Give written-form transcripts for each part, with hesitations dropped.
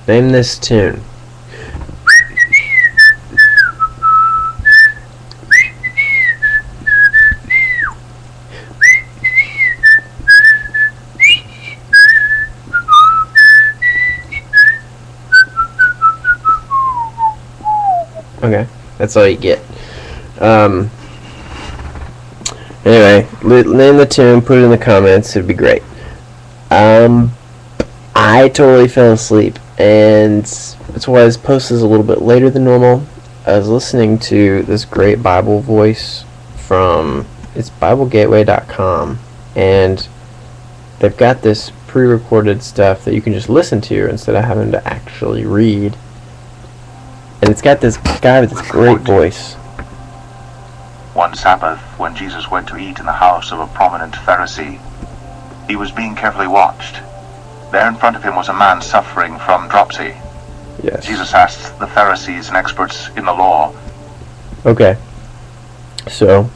Name this tune. Okay, that's all you get. Anyway, name the tune, put it in the comments, it'd be great. I totally fell asleep, and that's why this post is a little bit later than normal. I was listening to this great Bible voice from, it's BibleGateway.com, and they've got this pre-recorded stuff that you can just listen to instead of having to actually read. And it's got this guy with this great voice. One Sabbath, when Jesus went to eat in the house of a prominent Pharisee, he was being carefully watched. There in front of him was a man suffering from dropsy. Yes. Jesus asked the Pharisees and experts in the law. Okay. So,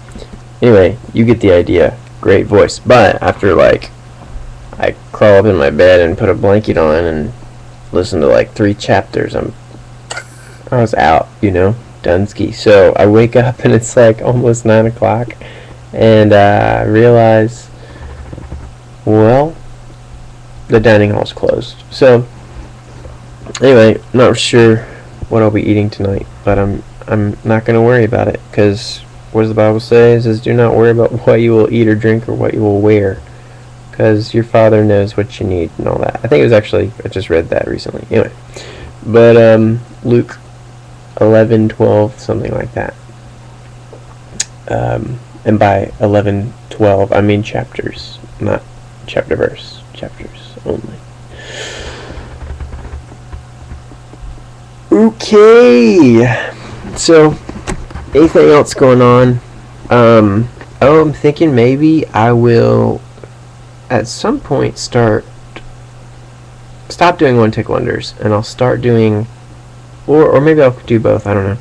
anyway, you get the idea. Great voice. But after, I crawl up in my bed and put a blanket on and listen to, 3 chapters, I was out, Dunsky. So I wake up and it's almost 9 o'clock, and I realize, well, the dining hall's closed. So anyway, I'm not sure what I'll be eating tonight, but I'm not going to worry about it, because what does the Bible say? It says, do not worry about what you will eat or drink or what you will wear, because your Father knows what you need and all that. I think it was actually, I just read that recently. Anyway, but Luke 11:12, something like that. And by 11:12, I mean chapters, not chapter verse, chapters only. Okay, so anything else going on? I'm thinking maybe I will at some point stop doing one tick wonders, and I'll start doing, or maybe I'll do both, I don't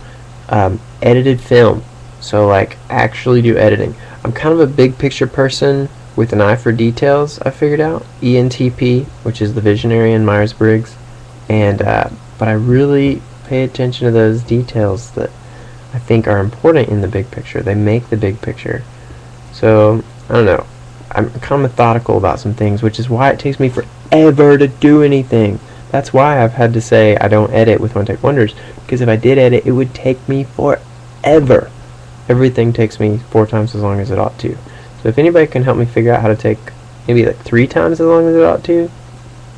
know, edited film. So actually do editing. I'm kind of a big picture person with an eye for details, I figured out. ENTP, which is the visionary in Myers-Briggs, and but I really pay attention to those details that I think are important in the big picture. They make the big picture. So I don't know, I'm kind of methodical about some things, which is why it takes me forever to do anything. That's why I've had to say I don't edit with One Take Wonders, because if I did edit, it would take me forever. Everything takes me 4 times as long as it ought to. So if anybody can help me figure out how to take maybe 3 times as long as it ought to,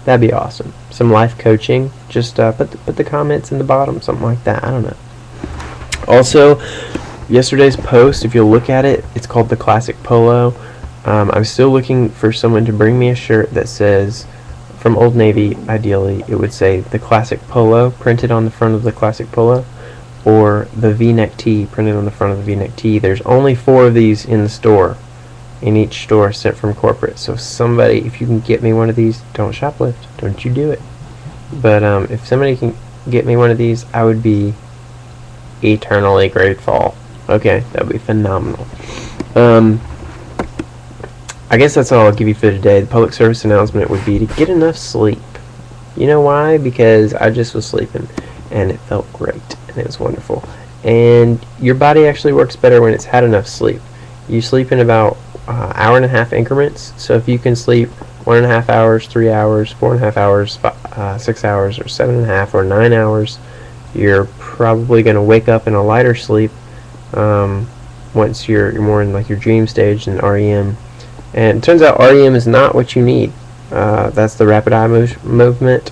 that'd be awesome. Some life coaching, just put the comments in the bottom, something like that, I don't know. Also, yesterday's post, if you'll look at it, it's called the Classic Polo. I'm still looking for someone to bring me a shirt that says, from Old Navy, ideally, it would say the Classic Polo printed on the front of the Classic Polo, or the V-neck tee printed on the front of the V-neck tee. There's only 4 of these in the store, in each store sent from corporate. So somebody, if you can get me one of these, don't shoplift, don't you do it. But if somebody can get me one of these, I would be eternally grateful. Okay, that would be phenomenal. I guess that's all I'll give you for today. The public service announcement would be to get enough sleep. You know why? Because I just was sleeping, and it felt great, and it was wonderful. And your body actually works better when it's had enough sleep. You sleep in about hour and a half increments. So if you can sleep 1.5 hours, 3 hours, 4.5 hours, 6 hours, or 7.5 or 9 hours, you're probably going to wake up in a lighter sleep once you're more in your dream stage than REM. And it turns out REM is not what you need. That's the rapid eye movement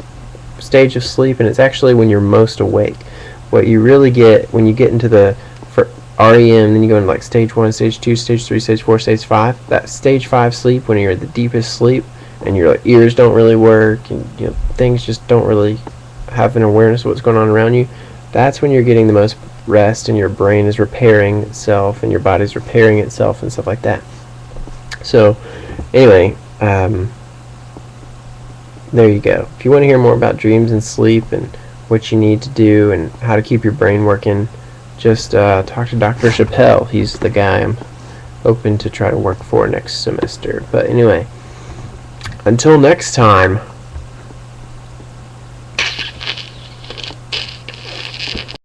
stage of sleep, and it's actually when you're most awake. What you really get when you get into the REM, then you go into stage 1, stage 2, stage 3, stage 4, stage 5. That stage 5 sleep, when you're at the deepest sleep, and your ears don't really work, and things just don't really have an awareness of what's going on around you. That's when you're getting the most rest, and your brain is repairing itself, and your body's repairing itself, and stuff like that. So, anyway, there you go. If you want to hear more about dreams and sleep and what you need to do and how to keep your brain working, just talk to Dr. Chappelle. He's the guy I'm hoping to try to work for next semester. But anyway, until next time,